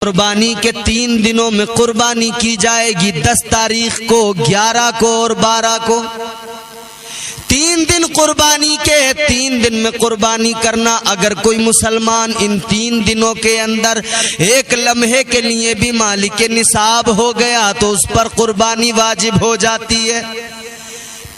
قربانی کے 3 دنوں میں قربانی کی جائے گی، 10 تاریخ کو، 11 کو اور 12 کو۔ 3 دن قربانی کے، 3 دن میں قربانی کرنا۔ اگر کوئی مسلمان ان 3 دنوں کے اندر ایک لمحے کے لیے بھی مالک نصاب ہو گیا تو اس پر قربانی واجب ہو جاتی ہے۔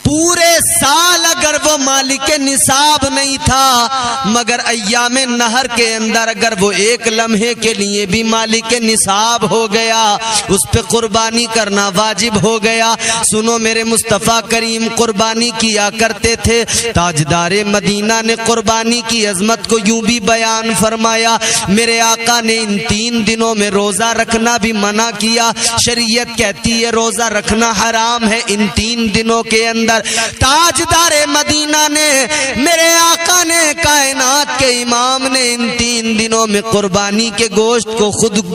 پورے سال اگر وہ مالک نصاب نہیں تھا مگر ایام نہر کے اندر اگر وہ ایک لمحے کے لیے بھی مالک نصاب ہو گیا اس پہ قربانی کرنا واجب ہو گیا۔ سنو میرے مصطفیٰ کریم قربانی کیا کرتے تھے۔ تاجدار مدینہ نے قربانی کی عظمت کو یوں بھی بیان فرمایا، میرے آقا نے ان 3 دنوں میں روزہ رکھنا بھی منع کیا۔ شریعت کہتی ہے روزہ رکھنا حرام ہے ان 3 دنوں کے اندر۔ تاجدار مدینہ نے، میرے آقا نے، کائنات کے امام نے ان 3 دنوں میں قربانی کے گوشت کو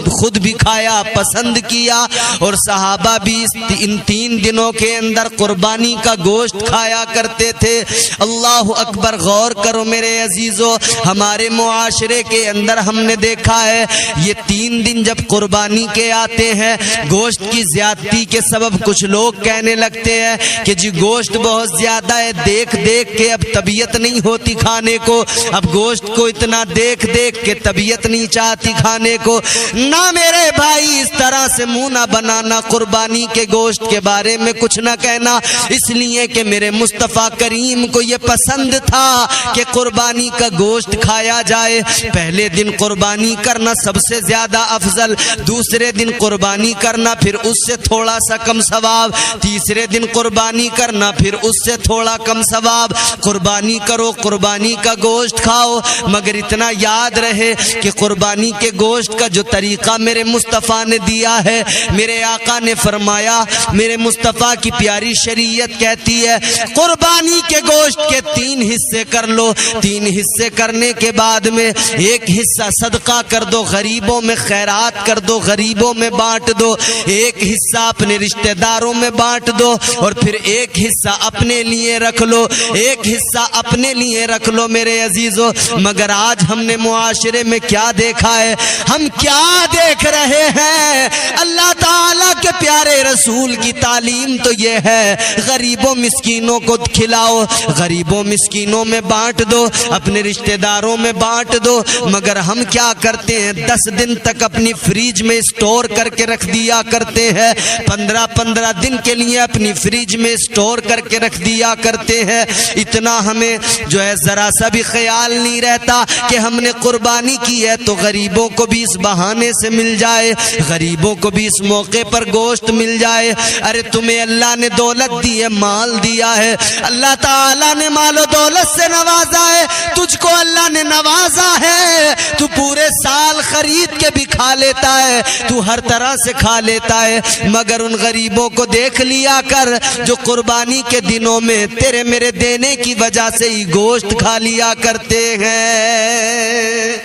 خود بھی کھایا، پسند کیا، اور صحابہ بھی ان 3 دنوں کے اندر قربانی کا گوشت کھایا کرتے تھے۔ اللہ اکبر! غور کرو میرے عزیزو، ہمارے معاشرے کے اندر ہم نے دیکھا ہے یہ 3 دن جب قربانی کے آتے ہیں گوشت کی زیادتی کے سبب کچھ لوگ کہنے لگتے ہیں کہ جی گوشت بہت زیادہ ہے، دیکھ دیکھ کے اب طبیعت نہیں ہوتی کھانے کو، اب گوشت کو اتنا دیکھ دیکھ کے طبیعت نہیں چاہتی کھانے کو۔ نہ میرے بھائی، اس طرح سے منہ نہ بنانا، قربانی کے گوشت کے بارے میں کچھ نہ کہنا، اس لیے کہ میرے مصطفیٰ کریم کو یہ پسند تھا کہ قربانی کا گوشت کھایا جائے۔ پہلے دن قربانی کرنا سب سے زیادہ افضل، دوسرے دن قربانی کرنا پھر اس سے تھوڑا سا کم ثواب، تیسرے دن قربانی کرنا پھر اس سے تھوڑا کم ثواب۔ قربانی کرو، قربانی کا گوشت کھاؤ، مگر اتنا یاد رہے کہ قربانی کے گوشت کا جو طریقہ میرے مصطفیٰ نے دیا ہے، میرے آقا نے فرمایا، میرے مصطفیٰ کی پیاری شریعت کہتی ہے قربانی کے گوشت کے 3 حصے کر لو۔ 3 حصے کرنے کے بعد میں ایک حصہ صدقہ کر دو، غریبوں میں خیرات کر دو، غریبوں میں بانٹ دو، ایک حصہ اپنے رشتہ داروں میں بانٹ دو، اور پھر ایک حصہ اپنے لیے رکھ لو، ایک حصہ اپنے لیے رکھ لو میرے عزیزو۔ مگر آج ہم نے معاشرے میں کیا دیکھا ہے؟ ہم کیا دیکھ رہے ہیں؟ اللہ تعالیٰ کے پیارے رسول کی تعلیم تو یہ ہے غریبوں مسکینوں کو کھلاؤ، غریبوں مسکینوں میں بانٹ دو، اپنے رشتہ داروں میں بانٹ دو، مگر ہم کیا کرتے ہیں 10 دن تک اپنی فریج میں اسٹور کر کے رکھ دیا کرتے ہیں، 15 دن کے لیے اپنی فریج میں اسٹور کر کے رکھ دیا کرتے ہیں۔ اتنا ہمیں جو ہے ذرا سا بھی خیال نہیں رہتا کہ ہم نے قربانی کی ہے تو غریبوں کو بھی اس بہانے سے مل جائے، غریبوں کو بھی اس موقع پر گوشت مل جائے۔ ارے تمہیں اللہ نے دولت دی ہے، مال دیا ہے، اللہ تعالیٰ نے مال و دولت سے نوازا ہے، تجھ کو اللہ نے نوازا ہے، تو پورے سال خرید کے بھی کھا لیتا ہے، تو ہر طرح سے کھا لیتا ہے، مگر ان غریبوں کو دیکھ لیا کر جو قربانی کے دنوں میں تیرے میرے دینے کی وجہ سے ہی گوشت کھا لیا کرتے ہیں۔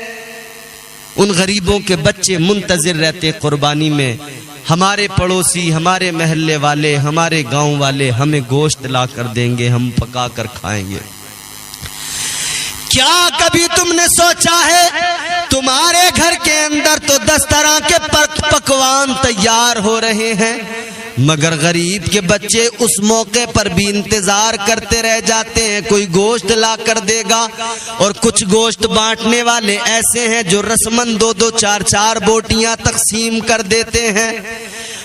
ان غریبوں کے بچے منتظر رہتے قربانی میں ہمارے پڑوسی، ہمارے محلے والے، ہمارے گاؤں والے ہمیں گوشت لا کر دیں گے، ہم پکا کر کھائیں گے۔ کیا کبھی تم نے سوچا ہے تمہارے گھر کے اندر تو 10 طرح کے پکوان تیار ہو رہے ہیں، مگر غریب کے بچے اس موقع پر بھی انتظار کرتے رہ جاتے ہیں کوئی گوشت لا کر دے گا، اور کچھ گوشت بانٹنے والے ایسے ہیں جو رسمن 2-2 4-4 بوٹیاں تقسیم کر دیتے ہیں۔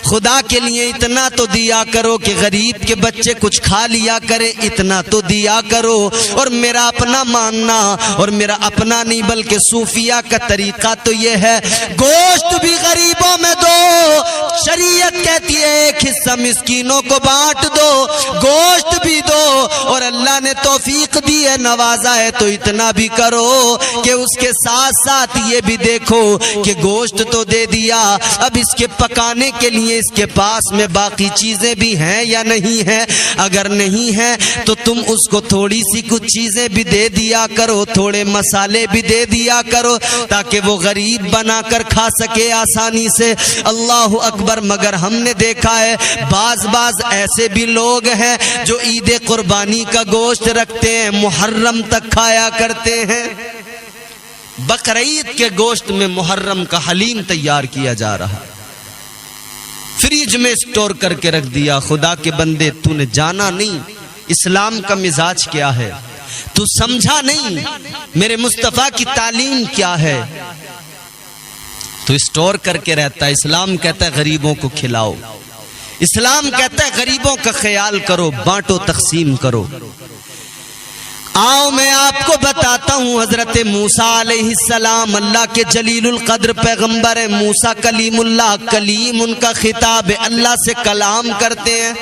خدا کے لیے اتنا تو دیا کرو کہ غریب کے بچے کچھ کھا لیا کرے، اتنا تو دیا کرو۔ اور میرا اپنا ماننا، اور میرا اپنا نہیں بلکہ صوفیہ کا طریقہ تو یہ ہے گوشت بھی غریبوں میں دو، شریعت کہتی ہے ایک حصہ مسکینوں کو بانٹ دو، گوشت بھی دو، اور اللہ نے توفیق دی ہے، نوازا ہے تو اتنا بھی کرو کہ اس کے ساتھ ساتھ یہ بھی دیکھو کہ گوشت تو دے دیا، اب اس کے پکانے کے لیے اس کے پاس میں باقی چیزیں بھی ہیں یا نہیں ہیں، اگر نہیں ہیں تو تم اس کو تھوڑی سی کچھ چیزیں بھی دے دیا کرو، تھوڑے مسالے بھی دے دیا کرو تاکہ وہ غریب بنا کر کھا سکے آسانی سے۔ اللہ اکبر! مگر ہم نے دیکھا ہے بعض ایسے بھی لوگ ہیں جو عید قربانی کا گوشت رکھتے ہیں، محرم تک کھایا کرتے ہیں۔ بقرعید کے گوشت میں محرم کا حلیم تیار کیا جا رہا، فریج میں سٹور کر کے رکھ دیا۔ خدا کے بندے، تو نے جانا نہیں اسلام کا مزاج کیا ہے، تو سمجھا نہیں میرے مصطفیٰ کی تعلیم کیا ہے، تو سٹور کر کے رہتا ہے۔ اسلام کہتا ہے غریبوں کو کھلاؤ، اسلام کہتا ہے غریبوں کا خیال کرو، بانٹو، تقسیم کرو۔ آؤ میں آپ کو بتاتا ہوں، حضرت موسیٰ علیہ السلام اللہ کے جلیل القدر پیغمبر ہے۔ موسیٰ کلیم اللہ، کلیم ان کا خطاب ہے، اللہ سے کلام کرتے ہیں۔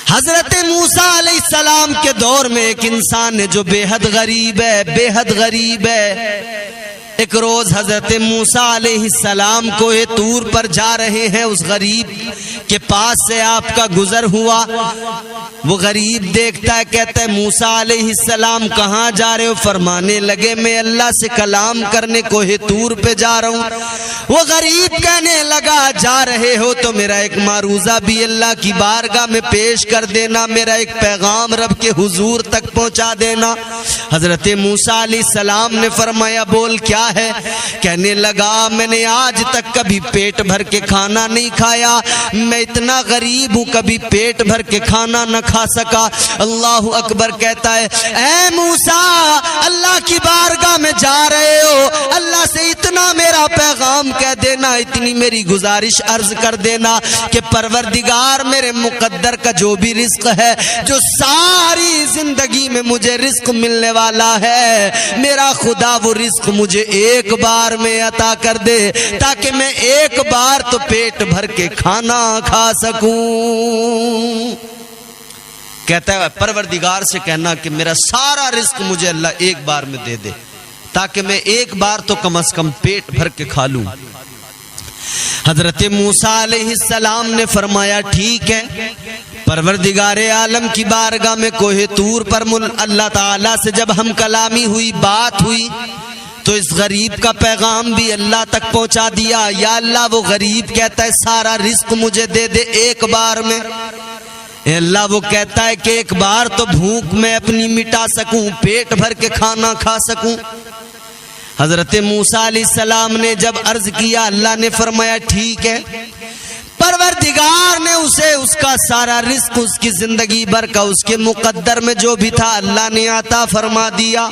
حضرت موسیٰ علیہ السلام کے دور میں ایک انسان ہے جو بے حد غریب ہے، بے حد غریب ہے۔ ایک روز حضرت موسیٰ علیہ السلام کوہ طور پر جا رہے ہیں، اس غریب کے پاس سے آپ کا گزر ہوا۔ وہ غریب دیکھتا ہے، کہتا ہے موسیٰ علیہ السلام کہاں جا رہے ہو؟ فرمانے لگے میں اللہ سے کلام کرنے کوہ طور پہ جا رہا ہوں۔ وہ غریب کہنے لگا جا رہے ہو تو میرا ایک معروضہ بھی اللہ کی بارگاہ میں پیش کر دینا، میرا ایک پیغام رب کے حضور تک پہنچا دینا۔ حضرت موسیٰ علیہ السلام نے فرمایا بول کیا ہے؟ کہنے لگا میں نے آج تک کبھی پیٹ بھر کے کھانا نہیں کھایا، میں اتنا غریب ہوں کبھی پیٹ بھر کے کھانا نہ کھا سکا۔ اللہ اکبر کہتا ہے اے موسیٰ اللہ کی بارگاہ میں جا رہے ہو، اللہ سے اتنا میرا پیغام کہہ دینا، اتنی میری گزارش عرض کر دینا کہ پروردگار میرے مقدر کا جو بھی رزق ہے، جو ساری زندگی میں مجھے رزق ملنے والا ہے، میرا خدا وہ رزق مجھے ایک بار میں عطا کر دے تاکہ میں ایک بار تو پیٹ بھر کے کھانا کھا سکوں۔ کہتا ہے پروردگار سے کہنا کہ میرا سارا رزق مجھے اللہ ایک بار میں دے دے تاکہ میں ایک بار تو کم از کم پیٹ بھر کے کھا لوں۔ حضرت موسیٰ علیہ السلام نے فرمایا ٹھیک ہے۔ پروردگار عالم کی بارگاہ میں کوہ طور پر اللہ تعالیٰ سے جب ہم کلامی ہوئی، بات ہوئی، تو اس غریب کا پیغام بھی اللہ تک پہنچا دیا۔ یا اللہ وہ غریب کہتا ہے سارا رزق مجھے دے دے ایک بار میں۔ اے اللہ وہ کہتا ہے کہ ایک بار تو بھوک میں اپنی مٹا سکوں، پیٹ بھر کے کھانا کھا سکوں۔ حضرت موسیٰ علیہ السلام نے جب عرض کیا، اللہ نے فرمایا ٹھیک ہے۔ پروردگار نے اسے اس کا سارا رزق اس کی زندگی بھر کا اس کے مقدر میں جو بھی تھا اللہ نے عطا فرما دیا۔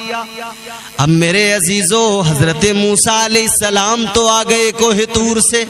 اب میرے عزیزو حضرت موسیٰ علیہ السلام تو آ گئے کوہ طور سے،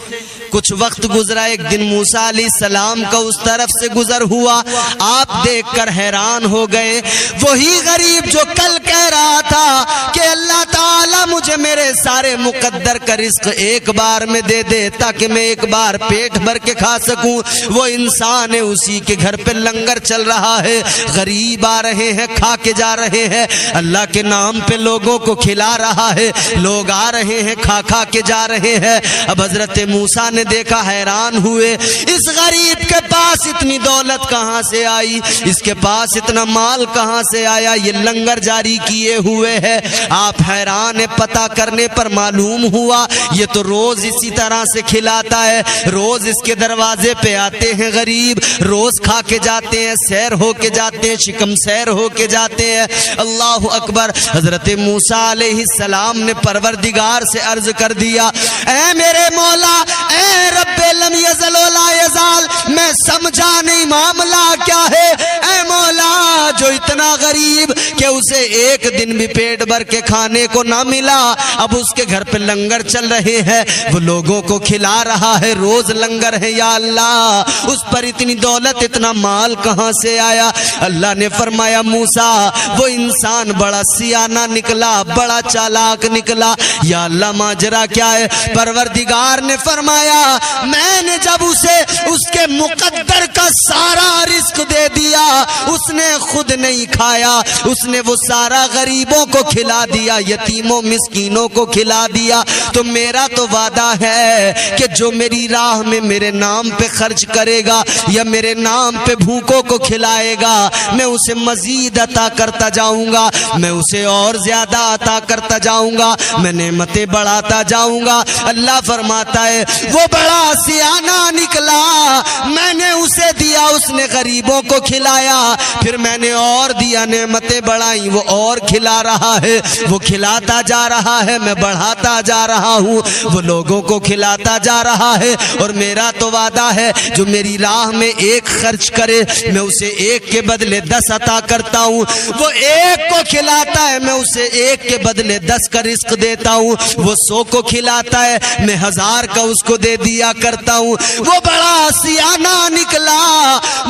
کچھ وقت گزرا، ایک دن موسیٰ علیہ السلام کا اس طرف سے گزر ہوا، آپ دیکھ کر حیران ہو گئے۔ وہی غریب جو کل کہہ رہا تھا کہ اللہ تعالیٰ مجھے میرے سارے مقدر کا رزق ایک بار میں دے دے تاکہ میں ایک بار پیٹ بھر کے کھا سکوں، وہ انسان ہے، اسی کے گھر پہ لنگر چل رہا ہے، غریب آ رہے ہیں، کھا کے جا رہے ہیں، اللہ کے نام پہ لوگوں کو کھلا رہا ہے، لوگ آ رہے ہیں، کھا کھا کے جا رہے ہیں۔ اب حضرت موسیٰ نے دیکھا، حیران ہوئے، اس غریب کے پاس اتنی دولت کہاں سے آئی، اس کے پاس اتنا مال کہاں سے آیا، یہ لنگر جاری کیے ہوئے ہے۔ آپ حیران ہے، پتہ کرنے پر معلوم ہوا یہ تو روز اسی طرح سے کھلاتا ہے، روز اس کے دروازے پہ آتے ہیں غریب، روز کھا کے جاتے ہیں، سیر ہو کے جاتے ہیں، شکم سیر ہو کے جاتے ہیں۔ اللہ اکبر۔ حضرت موسیٰ علیہ السلام نے پروردگار سے عرض کر دیا، اے میرے مولا، اے رب لم یزل ولا یزال، میں سمجھا نہیں معاملہ کیا ہے، اے مولا جو اتنا غریب کہ اسے ایک دن بھی پیٹ بھر کے کھانے کو نہ ملا، اب اس کے گھر پہ لنگر چل رہے ہیں، وہ لوگوں کو کھلا رہا ہے، روز لنگر ہے، یا اللہ اس پر اتنی دولت اتنا مال کہاں سے آیا؟ اللہ نے فرمایا موسیٰ وہ انسان بڑا سیانہ نکلا، بڑا چالاک نکلا۔ یا اللہ ماجرا کیا ہے؟ پروردگار نے فرمایا میں نے جب اسے اس کے مقدر کا سارا رزق دے دیا، اس نے خود نہیں کھایا، اس نے وہ سارا غریبوں کو کھلا دیا، یتیموں مسکینوں کو کھلا دیا، تو میرا تو وعدہ ہے کہ جو میری راہ میں میرے نام پہ خرچ کرے گا یا میرے نام پہ بھوکوں کو کھلائے گا، میں اسے مزید عطا کرتا جاؤں گا، میں اسے اور زیادہ عطا کرتا جاؤں گا، میں نعمتیں بڑھاتا جاؤں گا۔ اللہ فرماتا ہے وہ بڑا سیانہ نکلا، میں نے اسے دیا، اس نے غریبوں کو کھلایا، پھر میں نے اور دیا، نعمت نعمتیں بڑھائیں وہ اور کھلا رہا ہے، وہ کھلاتا جا رہا ہے، میں بڑھاتا جا رہا ہوں، وہ لوگوں کو کھلاتا جا رہا ہے۔ اور میرا تو وعدہ ہے جو میری راہ میں ایک خرچ کرے میں اسے ایک کے بدلے 10 عطا کرتا ہوں، وہ ایک کو کھلاتا ہے میں اسے ایک کے بدلے 10 کا رزق دیتا ہوں، وہ 100 کو کھلاتا ہے میں 1000 کا اس کو دے دیا کرتا ہوں۔ وہ بڑا سیانہ نکلا،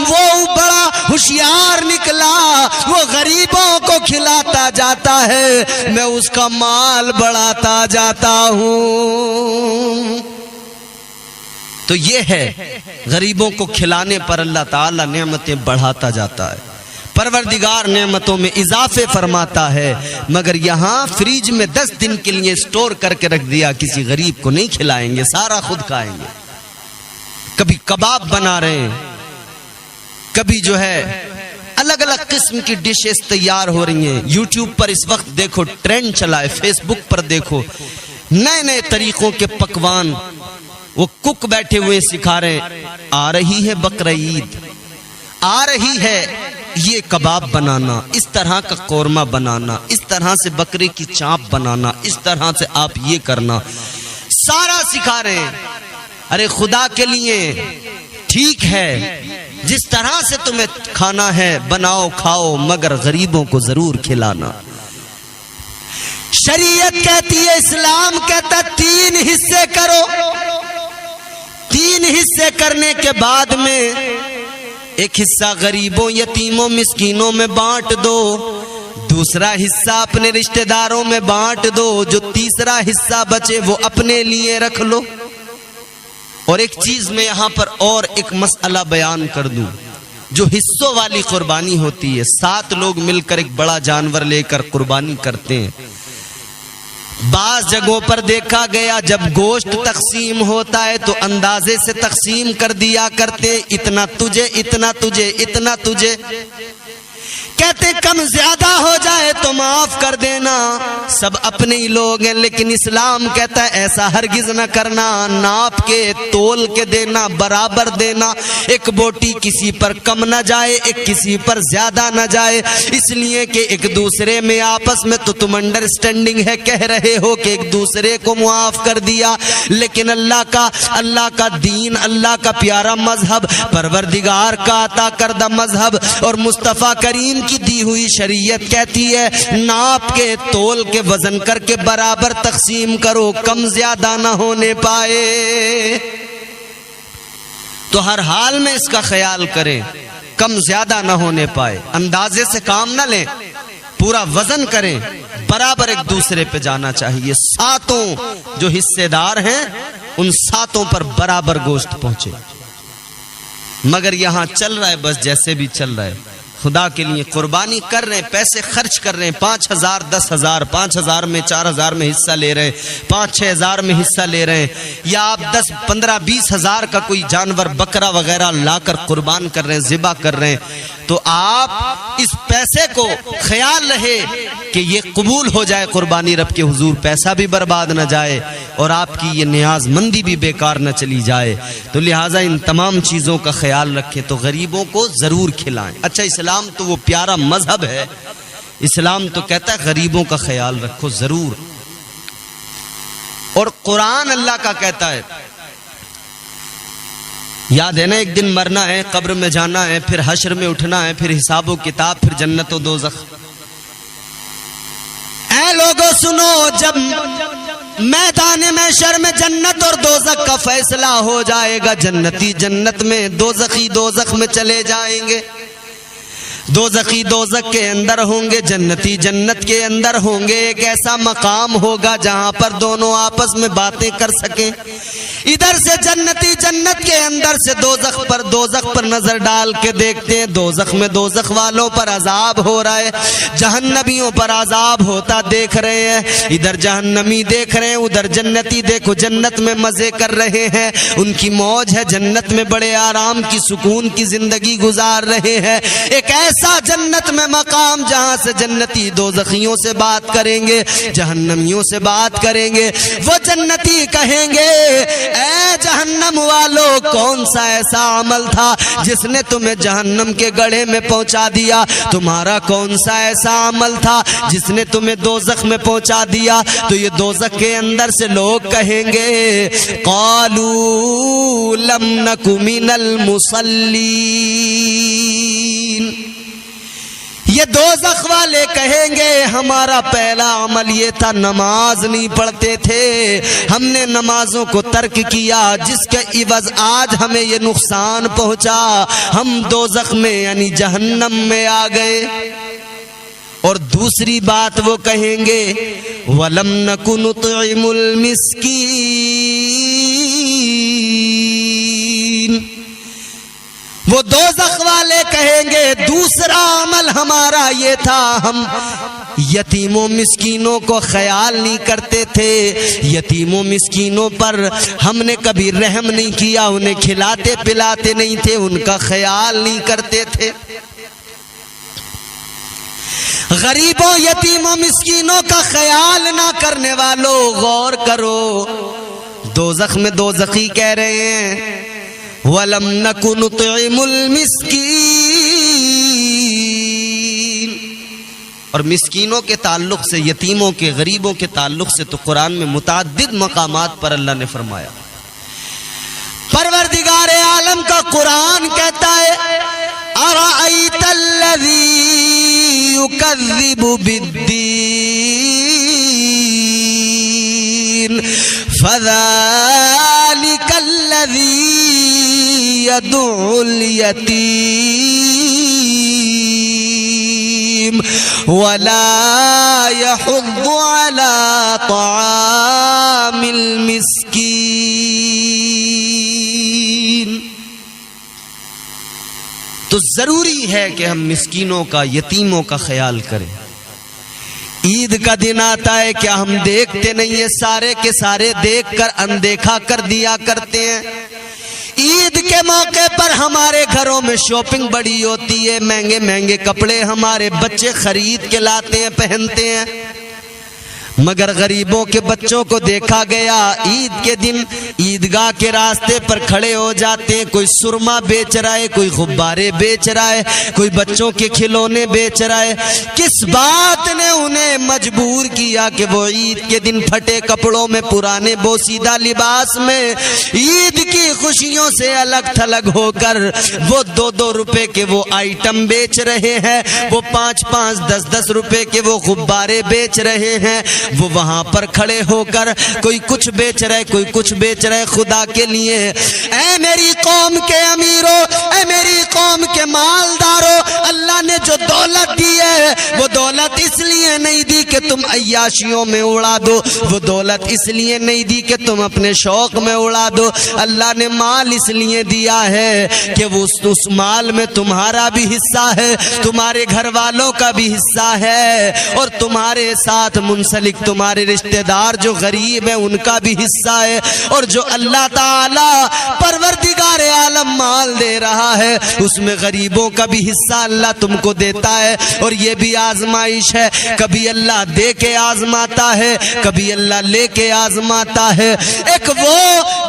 وہ بڑا ہوشیار نکلا، وہ غریبوں کو کھلاتا جاتا ہے، میں اس کا مال بڑھاتا جاتا ہوں۔ تو یہ ہے غریبوں کو کھلانے پر اللہ تعالی نعمتیں بڑھاتا جاتا ہے، پروردگار نعمتوں میں اضافے فرماتا ہے، مگر یہاں فریج میں 10 دن کے لیے سٹور کر کے رکھ دیا، کسی غریب کو نہیں کھلائیں گے، سارا خود کھائیں گے۔ کبھی کباب بنا رہے ہیں، کبھی جو ہے الگ الگ قسم کی ڈشز تیار ہو رہی ہیں۔ یوٹیوب پر اس وقت دیکھو ٹرینڈ چلا ہے، فیس بک پر دیکھو نئے نئے طریقوں کے پکوان، وہ کک بیٹھے ہوئے سکھا رہے ہیں۔ آ رہی ہے بقرعید، آ رہی ہے یہ کباب بنانا، اس طرح کا قورمہ بنانا، اس طرح سے بکرے کی چاپ بنانا، اس طرح سے آپ یہ کرنا، سارا سکھا رہے ہیں۔ ارے خدا کے لیے ٹھیک ہے، جس طرح سے تمہیں کھانا ہے بناؤ کھاؤ، مگر غریبوں کو ضرور کھلانا۔ شریعت کہتی ہے، اسلام کہتا 3 حصے کرو، 3 حصے کرنے کے بعد میں ایک حصہ غریبوں یتیموں مسکینوں میں بانٹ دو، دوسرا حصہ اپنے رشتہ داروں میں بانٹ دو، جو تیسرا حصہ بچے وہ اپنے لیے رکھ لو۔ اور ایک چیز میں یہاں پر اور ایک مسئلہ بیان کر دوں، جو حصوں والی قربانی ہوتی ہے، 7 لوگ مل کر ایک بڑا جانور لے کر قربانی کرتے ہیں۔ بعض جگہوں پر دیکھا گیا جب گوشت تقسیم ہوتا ہے تو اندازے سے تقسیم کر دیا کرتے، اتنا تجھے اتنا تجھے اتنا تجھے، کہتے کم زیادہ ہو جائے تو معاف کر دینا، سب اپنے ہی لوگ ہیں۔ لیکن اسلام کہتا ہے ایسا ہرگز نہ کرنا، ناپ کے تول کے دینا، برابر دینا، ایک بوٹی کسی پر کم نہ جائے، ایک کسی پر زیادہ نہ جائے، اس لیے کہ ایک دوسرے میں آپس میں تو تم انڈرسٹینڈنگ ہے، کہہ رہے ہو کہ ایک دوسرے کو معاف کر دیا، لیکن اللہ کا دین، اللہ کا پیارا مذہب، پروردگار کا عطا کردہ مذہب اور مصطفیٰ کریم کی دی ہوئی شریعت کہتی ہے ناپ کے تول کے وزن کر کے برابر تقسیم کرو، کم زیادہ نہ ہونے پائے۔ تو ہر حال میں اس کا خیال کریں، کم زیادہ نہ ہونے پائے، اندازے سے کام نہ لیں، پورا وزن کریں، برابر ایک دوسرے پہ جانا چاہیے۔ 7 جو حصے دار ہیں ان 7 پر برابر گوشت پہنچے، مگر یہاں چل رہا ہے بس جیسے بھی چل رہا ہے۔ خدا کے لیے قربانی کر رہے ہیں، پیسے خرچ کر رہے ہیں، 5000 10,000، 5000 میں 4000 میں حصہ لے رہے ہیں، 5-6 ہزار میں حصہ لے رہے ہیں، یا آپ 10 15 20 ہزار کا کوئی جانور بکرا وغیرہ لا کر قربان کر رہے ہیں، ذبح کر رہے ہیں، تو آپ اس پیسے کو خیال رہے کہ یہ قبول ہو جائے قربانی رب کے حضور، پیسہ بھی برباد نہ جائے اور آپ کی یہ نیاز مندی بھی بیکار نہ چلی جائے۔ تو لہٰذا ان تمام چیزوں کا خیال رکھیں، تو غریبوں کو ضرور کھلائیں۔ اچھا اسلام تو وہ پیارا مذہب ہے، اسلام تو کہتا ہے غریبوں کا خیال رکھو ضرور، اور قرآن اللہ کا کہتا ہے، یاد ہے نا ایک دن مرنا ہے، قبر میں جانا ہے، پھر حشر میں اٹھنا ہے، پھر حساب و کتاب، پھر جنت و دوزخ۔ اے لوگوں سنو، جب میدان محشر میں جنت اور دوزخ کا فیصلہ ہو جائے گا، جنتی جنت میں، دوزخی دوزخ میں چلے جائیں گے، دوزخی دوزخ کے اندر ہوں گے، جنتی جنت کے اندر ہوں گے۔ ایک ایسا مقام ہوگا جہاں پر دونوں آپس میں باتیں کر سکیں، ادھر سے جنتی جنت کے اندر سے دوزخ پر نظر ڈال کے دیکھتے ہیں، دوزخ میں دوزخ والوں پر عذاب ہو رہا ہے، جہنمیوں پر عذاب ہوتا دیکھ رہے ہیں، ادھر جہنمی دیکھ رہے ہیں، ادھر جنتی دیکھو جنت میں مزے کر رہے ہیں، ان کی موج ہے، جنت میں بڑے آرام کی سکون کی زندگی گزار رہے ہیں۔ ایک ایسا جنت میں مقام جہاں سے جنتی دوزخیوں سے بات کریں گے، جہنمیوں سے بات کریں گے، وہ جنتی کہیں گے اے جہنم جہنم والوں کون سا ایسا عمل تھا جس نے تمہیں جہنم کے گڑھے میں پہنچا دیا؟ تمہارا کون سا ایسا عمل تھا جس نے تمہیں دوزخ میں پہنچا دیا؟ تو یہ دوزخ کے اندر سے لوگ کہیں گے قالوا لم نک من المصلین، یہ دوزخ والے کہیں گے ہمارا پہلا عمل یہ تھا نماز نہیں پڑھتے تھے، ہم نے نمازوں کو ترک کیا جس کے عوض آج ہمیں یہ نقصان پہنچا، ہم دوزخ میں یعنی جہنم میں آ گئے۔ اور دوسری بات وہ کہیں گے وَلَمْ نَكُ نُطْعِمُ الْمِسْكِينَ، وہ دوزخ والے کہیں گے دوسرا عمل ہمارا یہ تھا ہم یتیموں مسکینوں کو خیال نہیں کرتے تھے، یتیموں مسکینوں پر ہم نے کبھی رحم نہیں کیا، انہیں کھلاتے پلاتے نہیں تھے، ان کا خیال نہیں کرتے تھے۔ غریبوں یتیموں مسکینوں کا خیال نہ کرنے والوں غور کرو، دوزخ میں دوزخی کہہ رہے ہیں وَلَمْ نَكُ نُطْعِمُ الْمِسْكِينَ۔ اور مسکینوں کے تعلق سے، یتیموں کے، غریبوں کے تعلق سے تو قرآن میں متعدد مقامات پر اللہ نے فرمایا۔ پروردگار عالم کا قرآن کہتا ہے أَرَأَيْتَ الَّذِي يُكَذِّبُ بِالدِّينِ فَذَلِكَ الَّذِي يَدُعُّ الْيَتِيمَ وَلَا يَحُضُّ عَلَى طَعَامِ الْمِسْكِينِ۔ تو ضروری ہے کہ ہم مسکینوں کا، یتیموں کا خیال کریں۔ عید کا دن آتا ہے، کیا ہم دیکھتے نہیں ہیں؟ سارے کے سارے دیکھ کر اندیکھا کر دیا کرتے ہیں۔ عید کے موقع پر ہمارے گھروں میں شاپنگ بڑی ہوتی ہے، مہنگے مہنگے کپڑے ہمارے بچے خرید کے لاتے ہیں، پہنتے ہیں، مگر غریبوں کے بچوں کو دیکھا گیا عید کے دن عیدگاہ کے راستے پر کھڑے ہو جاتے ہیں، کوئی سرما بیچ رہا ہے، کوئی غبارے بیچ رہا ہے، کوئی بچوں کے کھلونے بیچ رہا ہے۔ کس بات نے انہیں مجبور کیا کہ وہ عید کے دن پھٹے کپڑوں میں، پرانے بوسیدہ لباس میں، عید کی خوشیوں سے الگ تھلگ ہو کر وہ 2-2 روپے کے وہ آئٹم بیچ رہے ہیں، وہ 5-5 10-10 روپے کے وہ غبارے بیچ رہے ہیں، وہ وہاں پر کھڑے ہو کر کوئی کچھ بیچ رہے، کوئی کچھ بیچ رہے۔ خدا کے لیے اے میری قوم کے امیروں، اے میری قوم کے مالداروں، اللہ نے جو دولت دی ہے وہ دولت اس لیے نہیں دی کہ تم عیاشیوں میں اڑا دو، وہ دولت اس لیے نہیں دی کہ تم اپنے شوق میں اڑا دو۔ اللہ نے مال اس لیے دیا ہے کہ وہ اس مال میں تمہارا بھی حصہ ہے، تمہارے گھر والوں کا بھی حصہ ہے، اور تمہارے ساتھ منسلک تمہارے رشتہ دار جو غریب ہیں ان کا بھی حصہ ہے، اور جو اللہ تعالی پروردگار عالم مال دے رہا ہے اس میں غریبوں کا بھی حصہ اللہ تم کو دیتا ہے۔ اور یہ بھی آزمائش ہے، کبھی اللہ دے کے آزماتا ہے، کبھی اللہ لے کے آزماتا ہے۔ ایک وہ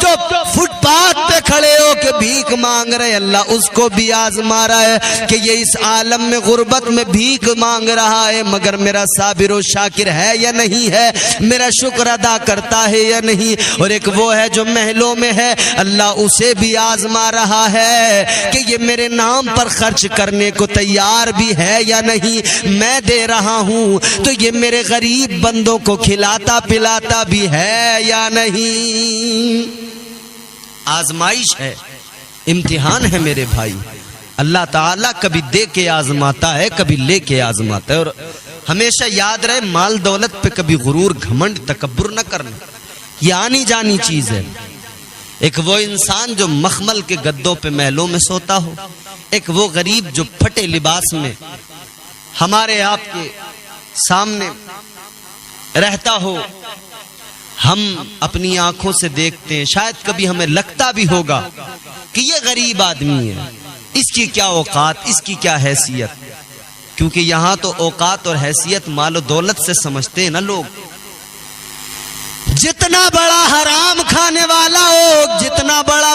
جو فٹ پاتھ پہ کھڑے ہو کے بھیک مانگ رہے، اللہ اس کو بھی آزما رہا ہے کہ یہ اس عالم میں غربت میں بھیک مانگ رہا ہے، مگر میرا صابر و شاکر ہے یا نہیں ہے، میرا شکر ادا کرتا ہے یا نہیں۔ اور ایک وہ ہے جو محلوں میں ہے، اللہ اسے بھی آزما رہا ہے کہ یہ میرے نام پر خرچ کرنے کو تیار بھی ہے یا نہیں، میں دے رہا ہوں تو یہ میرے غریب بندوں کو کھلاتا پلاتا بھی ہے یا نہیں۔ آزمائش ہے، امتحان ہے میرے بھائی۔ اللہ تعالیٰ کبھی دے کے آزماتا ہے، کبھی لے کے آزماتا ہے۔ اور ہمیشہ یاد رہے مال دولت پہ کبھی غرور گھمنڈ تکبر نہ کرنا، یہ آنی جانی چیز ہے۔ ایک وہ انسان جو مخمل کے گدوں پہ محلوں میں سوتا ہو، ایک وہ غریب جو پھٹے لباس میں ہمارے آپ کے سامنے رہتا ہو، ہم اپنی آنکھوں سے دیکھتے ہیں، شاید کبھی ہمیں لگتا بھی ہوگا کہ یہ غریب آدمی ہے، اس کی کیا اوقات، اس کی کیا حیثیت، کیونکہ یہاں تو اوقات اور حیثیت مال و دولت سے سمجھتے ہیں نا لوگ۔ جتنا بڑا حرام کھانے والا ہو، جتنا بڑا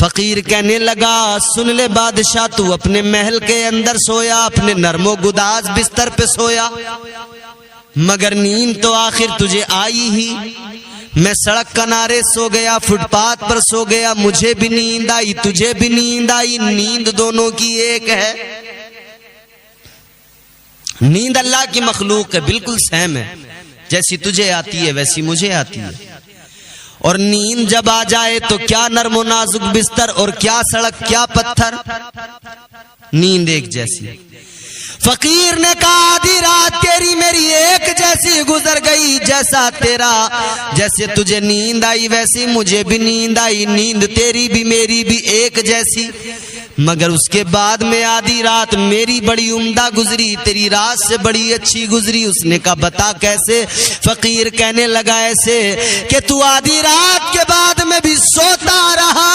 فقیر کہنے لگا سن لے بادشاہ، تو اپنے محل کے اندر سویا، اپنے نرم و گداز بستر پہ سویا، مگر نیند تو آخر تجھے آئی ہی۔ میں سڑک کنارے سو گیا، فٹ پاتھ پر سو گیا، مجھے بھی نیند آئی، تجھے بھی نیند آئی، نیند دونوں کی ایک ہے۔ نیند اللہ کی مخلوق ہے، بالکل سیم ہے، جیسی تجھے آتی ہے ویسی مجھے آتی ہے۔ اور نیند جب آ جائے تو کیا نرم و نازک بستر اور کیا سڑک، کیا پتھر، نیند ایک جیسی۔ فقیر نے کہا آدھی رات تیری میری ایک جیسی گزر گئی، جیسا تیرا، جیسے تجھے نیند آئی ویسی مجھے بھی نیند آئی، نیند تیری بھی میری بھی ایک جیسی، مگر اس کے بعد میں آدھی رات میری بڑی عمدہ گزری، تیری رات سے بڑی اچھی گزری۔ اس نے کہا بتا کیسے؟ فقیر کہنے لگا ایسے کہ تو آدھی رات کے بعد میں بھی سوتا رہا،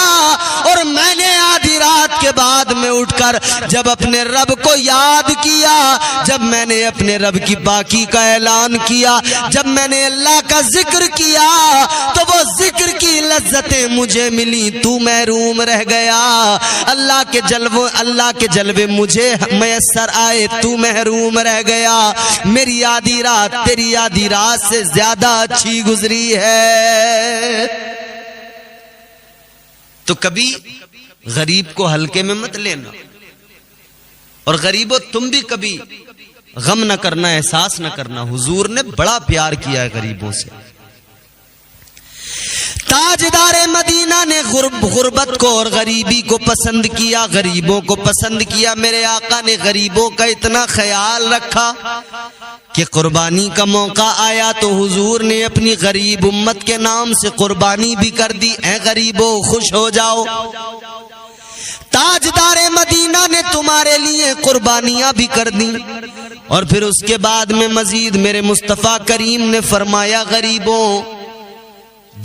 اور میں نے آدھی رات کے بعد میں اٹھ کر جب اپنے رب کو یاد کیا، جب میں نے اپنے رب کی پاکی کا اعلان کیا، جب میں نے اللہ کا ذکر کیا، تو وہ ذکر کی لذتیں مجھے ملی، تو محروم رہ گیا۔ اللہ کے جلوے مجھے میسر آئے، تو محروم رہ گیا۔ میری آدھی رات تیری آدھی رات سے زیادہ اچھی گزری ہے۔ تو کبھی غریب کو ہلکے میں مت لینا، اور غریبوں تم بھی کبھی غم نہ کرنا، احساس نہ کرنا۔ حضور نے بڑا پیار کیا ہے غریبوں سے۔ تاجدار مدینہ نے غربت کو اور غریبی کو پسند کیا، غریبوں کو پسند کیا۔ میرے آقا نے غریبوں کا اتنا خیال رکھا کہ قربانی کا موقع آیا تو حضور نے اپنی غریب امت کے نام سے قربانی بھی کر دی۔ اے غریبوں خوش ہو جاؤ، تاجدار مدینہ نے تمہارے لیے قربانیاں بھی کر دیں۔ اور پھر اس کے بعد میں مزید میرے مصطفیٰ کریم نے فرمایا غریبوں،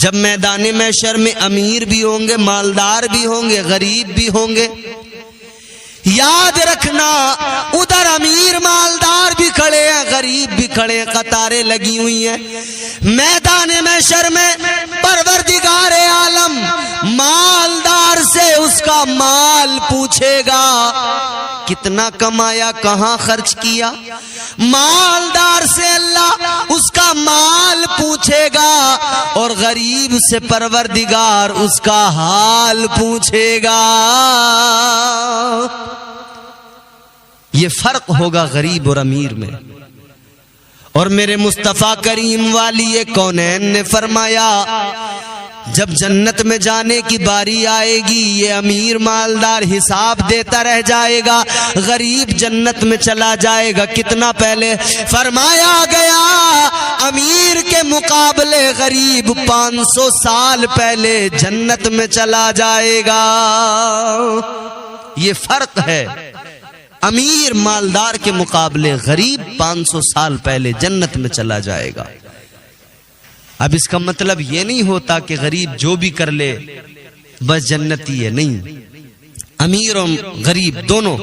جب میدان محشر میں امیر بھی ہوں گے، مالدار بھی ہوں گے، غریب بھی ہوں گے، یاد رکھنا ادھر امیر مالدار بھی کھڑے ہیں، غریب بھی کھڑے ہیں، قطاریں لگی ہوئی ہیں۔ میدان محشر میں پروردگار عالم مالدار سے اس کا مال پوچھے گا، کتنا کمایا، کہاں خرچ کیا۔ مالدار سے اللہ اس کا مال پوچھے گا، اور غریب سے پروردگار اس کا حال پوچھے گا۔ یہ فرق ہوگا غریب اور امیر میں۔ اور میرے مصطفیٰ کریم والی کونین نے فرمایا جب جنت میں جانے کی باری آئے گی، یہ امیر مالدار حساب دیتا رہ جائے گا، غریب جنت میں چلا جائے گا۔ کتنا پہلے فرمایا گیا، امیر کے مقابلے غریب 500 سال پہلے جنت میں چلا جائے گا۔ یہ فرق ہے، امیر مالدار کے مقابلے غریب 500 سال پہلے جنت میں چلا جائے گا۔ اب اس کا مطلب یہ نہیں ہوتا کہ غریب جو بھی کر لے بس جنتی ہے، نہیں۔ امیر اور غریب دونوں،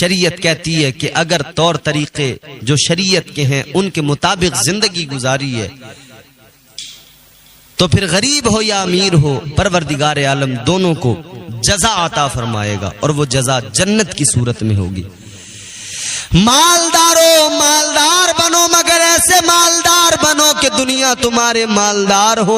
شریعت کہتی ہے کہ اگر طور طریقے جو شریعت کے ہیں ان کے مطابق زندگی گزاری ہے تو پھر غریب ہو یا امیر ہو، پروردگار عالم دونوں کو جزا عطا فرمائے گا، اور وہ جزا جنت کی صورت میں ہوگی۔ مالدارو مالدار بنو، مگر ایسے مالدار بنو کہ دنیا تمہارے مالدار ہو۔